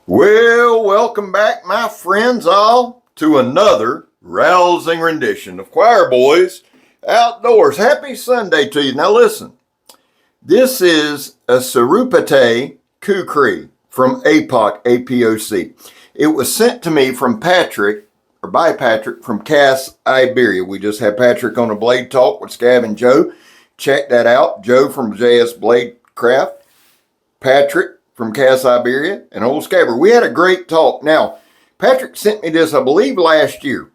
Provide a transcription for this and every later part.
Well, welcome back, my friends all, to another rousing rendition of Choir Boys Outdoors. Happy Sunday to you. Now listen, this is a Sirupate Khukri from Apoc, A-P-O-C. It was sent to me from Patrick, or by Patrick, from Cass, Iberia. We just had Patrick on a blade talk with Scav and Joe. Check that out. Joe from JS Blade Craft. Patrick from Cass, Iberia, and old Scabber. We had a great talk. Now, Patrick sent me this, I believe, last year.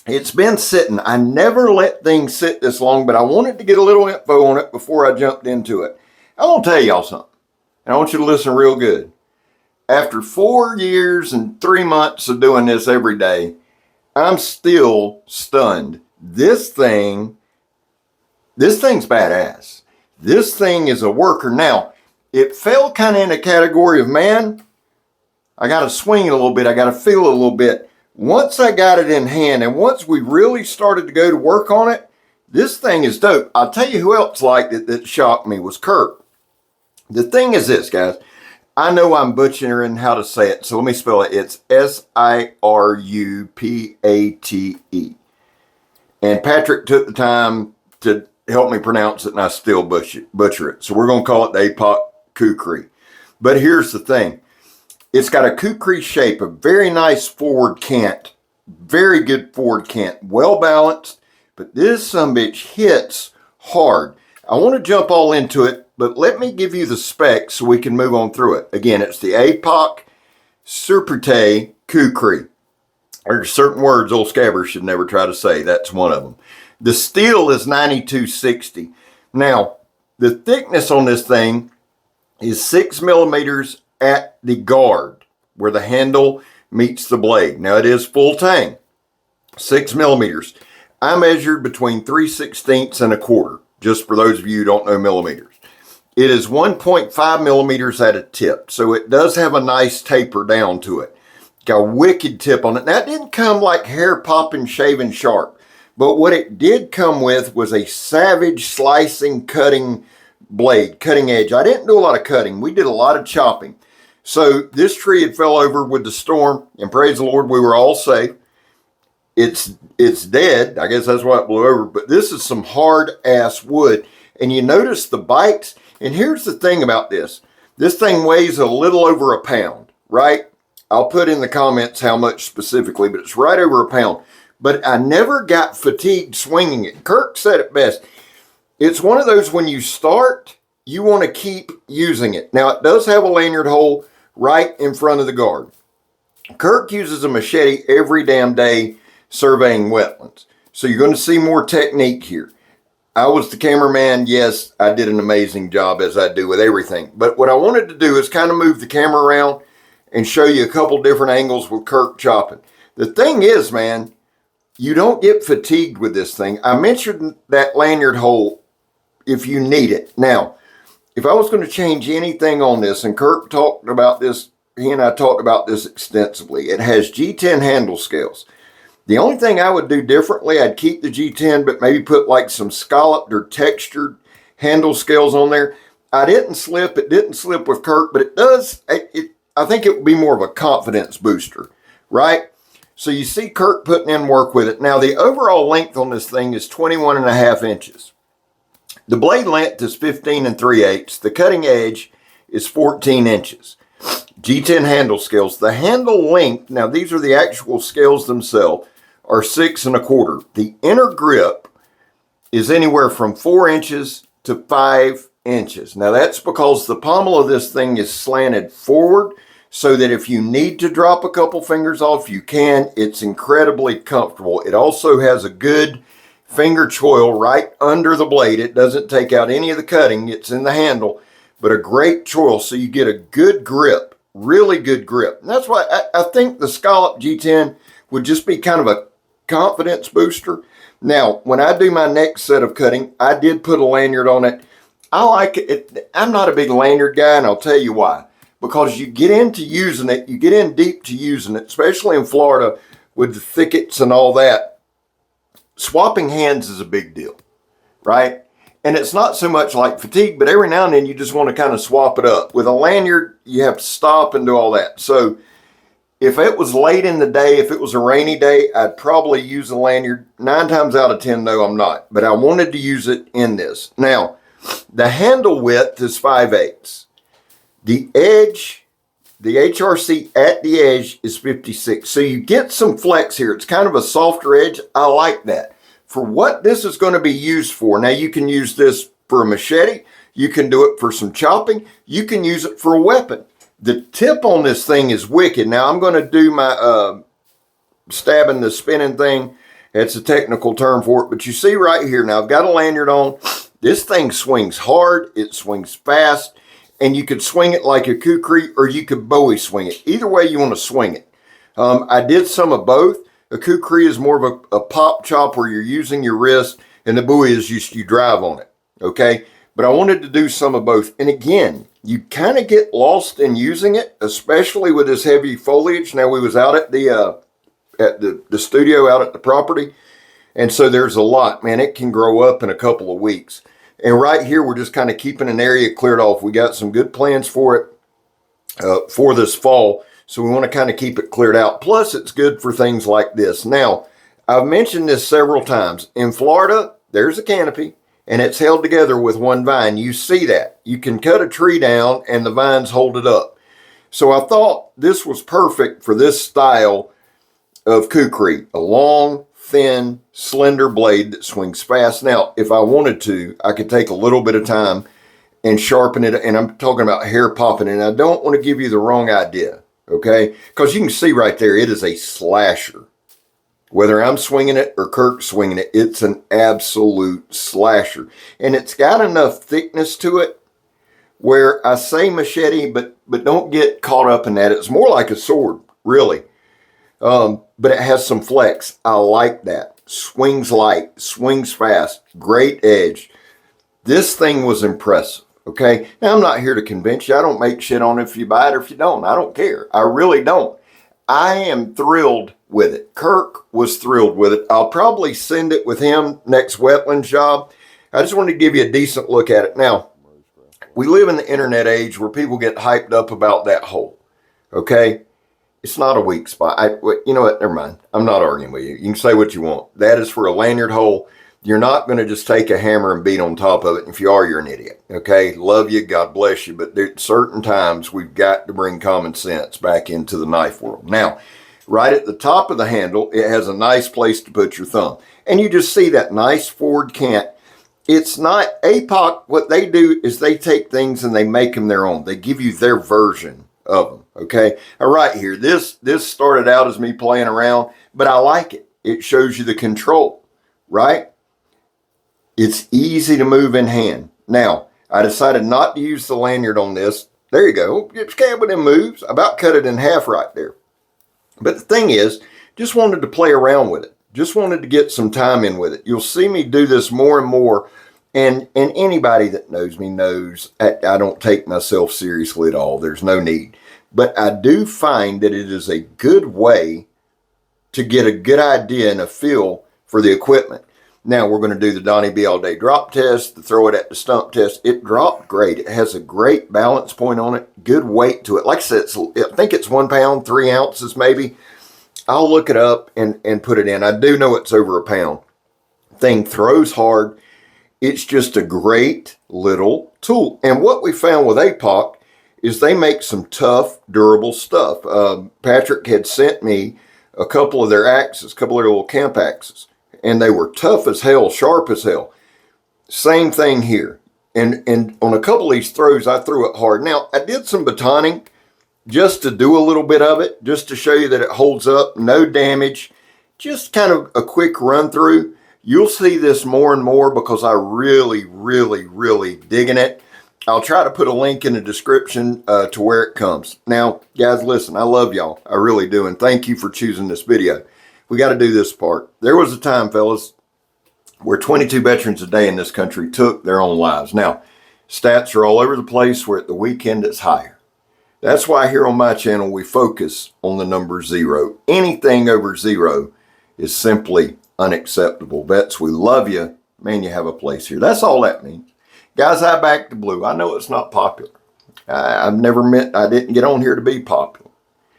It's been sitting. I never let things sit this long, but I wanted to get a little info on it before I jumped into it. I want to tell y'all something, and I want you to listen real good. After 4 years and 3 months of doing this every day, I'm still stunned. This thing's badass. This thing is a worker. Now, it fell kind of in a category of, man, I got to swing it a little bit. I got to feel it a little bit. Once I got it in hand and once we really started to go to work on it, this thing is dope. I'll tell you who else liked it that shocked me was Kirk. The thing is this, guys. I know I'm butchering how to say it, so let me spell it. It's S-I-R-U-P-A-T-E. And Patrick took the time to help me pronounce it, and I still butcher it. So we're going to call it the Apoc Khukri. But here's the thing. It's got a kukri shape, a very nice forward cant. Very good forward cant. Well balanced. But this sumbitch hits hard. I want to jump all into it, but let me give you the specs so we can move on through it. Again, it's the Apoc Sirupate Khukri. There's certain words old Scabbers should never try to say. That's one of them. The steel is 9260. Now, the thickness on this thing is 6 millimeters at the guard where the handle meets the blade. Now, it is full tang, 6 millimeters. I measured between 3/16 and a quarter, just for those of you who don't know millimeters. It is 1.5 millimeters at a tip, so it does have a nice taper down to it. Got a wicked tip on it. Now, it didn't come like hair popping, shaving sharp. But what it did come with was a savage slicing, cutting blade, cutting edge. I didn't do a lot of cutting. We did a lot of chopping. So this tree had fell over with the storm, and praise the Lord, we were all safe. It's dead. I guess that's why it blew over. But this is some hard-ass wood. And you notice the bites. And here's the thing about this. This thing weighs a little over a pound, right? I'll put in the comments how much specifically, but it's right over a pound. But I never got fatigued swinging it. Kirk said it best. It's one of those when you start, you want to keep using it. Now, it does have a lanyard hole right in front of the guard. Kirk uses a machete every damn day surveying wetlands. So you're going to see more technique here. I was the cameraman. Yes, I did an amazing job as I do with everything. But what I wanted to do is kind of move the camera around and show you a couple different angles with Kirk chopping. The thing is, man, you don't get fatigued with this thing. I mentioned that lanyard hole if you need it. Now, if I was going to change anything on this, and Kirk talked about this, he and I talked about this extensively. It has G10 handle scales. The only thing I would do differently, I'd keep the G10, but maybe put like some scalloped or textured handle scales on there. I didn't slip. It didn't slip with Kirk, but it does. I think it would be more of a confidence booster, right? So you see Kirk putting in work with it. Now, the overall length on this thing is 21.5 inches. The blade length is 15 3/8. The cutting edge is 14 inches. G10 handle scales. The handle length, now these are the actual scales themselves, are 6 1/4. The inner grip is anywhere from 4 inches to 5 inches. Now, that's because the pommel of this thing is slanted forward, so that if you need to drop a couple fingers off, you can. It's incredibly comfortable. It also has a good finger choil right under the blade. It doesn't take out any of the cutting. It's in the handle, but a great choil, so you get a good grip, really good grip. And that's why I think the scallop G10 would just be kind of a confidence booster. Now, when I do my next set of cutting, I did put a lanyard on it. I like it. I'm not a big lanyard guy, and I'll tell you why. Because you get into using it, you get in deep to using it, especially in Florida with the thickets and all that. Swapping hands is a big deal, right? And it's not so much like fatigue, but every now and then you just want to kind of swap it up. With a lanyard, you have to stop and do all that. So if it was late in the day, if it was a rainy day, I'd probably use a lanyard. 9 times out of 10, no, I'm not. But I wanted to use it in this. Now, the handle width is 5/8. The edge, the HRC at the edge is 56. So you get some flex here. It's kind of a softer edge. I like that. For what this is going to be used for, now you can use this for a machete. You can do it for some chopping. You can use it for a weapon. The tip on this thing is wicked. Now I'm going to do my stabbing the spinning thing. It's a technical term for it. But you see right here, now I've got a lanyard on. This thing swings hard. It swings fast. And you could swing it like a kukri or you could bowie swing it. Either way you want to swing it. I did some of both. A kukri is more of a pop chop where you're using your wrist, and the bowie is just you drive on it. Okay? But I wanted to do some of both. And again, you kind of get lost in using it, especially with this heavy foliage. Now, we was out at the studio out at the property, and so there's a lot. Man, it can grow up in a couple of weeks. And right here, we're just kind of keeping an area cleared off. We got some good plans for it for this fall, so we want to kind of keep it cleared out. Plus, it's good for things like this. Now, I've mentioned this several times. In Florida, there's a canopy, and it's held together with one vine. You see that. You can cut a tree down and the vines hold it up. So I thought this was perfect for this style of kukri. A long, thin, slender blade that swings fast. Now, if I wanted to, I could take a little bit of time and sharpen it. And I'm talking about hair popping. And I don't want to give you the wrong idea, okay? Because you can see right there, it is a slasher. Whether I'm swinging it or Kirk's swinging it, it's an absolute slasher. And it's got enough thickness to it where I say machete, but don't get caught up in that. It's more like a sword, really. But it has some flex. I like that. Swings light, swings fast, great edge. This thing was impressive, okay? Now, I'm not here to convince you. I don't make shit on if you buy it or if you don't. I don't care. I really don't. I am thrilled with it. Kirk was thrilled with it. I'll probably send it with him next wetlands job. I just wanted to give you a decent look at it. Now, we live in the internet age where people get hyped up about that hole, okay? It's not a weak spot. You know what? Never mind. I'm not arguing with you. You can say what you want. That is for a lanyard hole. You're not going to just take a hammer and beat on top of it. If you are, you're an idiot. Okay? Love you. God bless you. But there certain times we've got to bring common sense back into the knife world. Now, right at the top of the handle, it has a nice place to put your thumb. And you just see that nice forward cant. It's not Apoc. What they do is they take things and they make them their own. They give you their version of them. Okay. All right here. This started out as me playing around, but I like it. It shows you the control, right? It's easy to move in hand. Now, I decided not to use the lanyard on this. There you go. It's cabbing and moves. I about cut it in half right there. But the thing is, just wanted to play around with it. Just wanted to get some time in with it. You'll see me do this more and more. And anybody that knows me knows I don't take myself seriously at all. There's no need. But I do find that it is a good way to get a good idea and a feel for the equipment. Now we're going to do the Donnie B all day drop test, the throw it at the stump test. It dropped great. It has a great balance point on it. Good weight to it. Like I said, I think it's 1 pound, 3 ounces maybe. I'll look it up and put it in. I do know it's over a pound. Thing throws hard. It's just a great little tool. And what we found with Apoc is they make some tough, durable stuff. Patrick had sent me a couple of their axes, a couple of their little camp axes. And they were tough as hell, sharp as hell. Same thing here. And on a couple of these throws, I threw it hard. Now, I did some batoning just to do a little bit of it, just to show you that it holds up, no damage. Just kind of a quick run through. You'll see this more and more because I really, really, really digging it. I'll try to put a link in the description to where it comes. Now, guys, listen, I love y'all. I really do. And thank you for choosing this video. We got to do this part. There was a time, fellas, where 22 veterans a day in this country took their own lives. Now, stats are all over the place where at the weekend it's higher. That's why here on my channel, we focus on the number 0. Anything over 0 is simply unacceptable. Vets, we love you. man, you have a place here. That's all that means. Guys, I back the blue. I know it's not popular. I didn't get on here to be popular.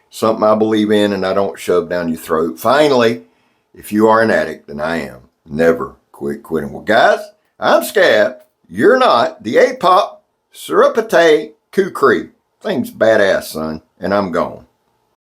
Something I believe in and I don't shove down your throat. Finally, if you are an addict, and I am, never quit quitting. Well, guys, I'm Scab. You're not. The Apoc Sirupate Khukri. Thing's badass, son. And I'm gone.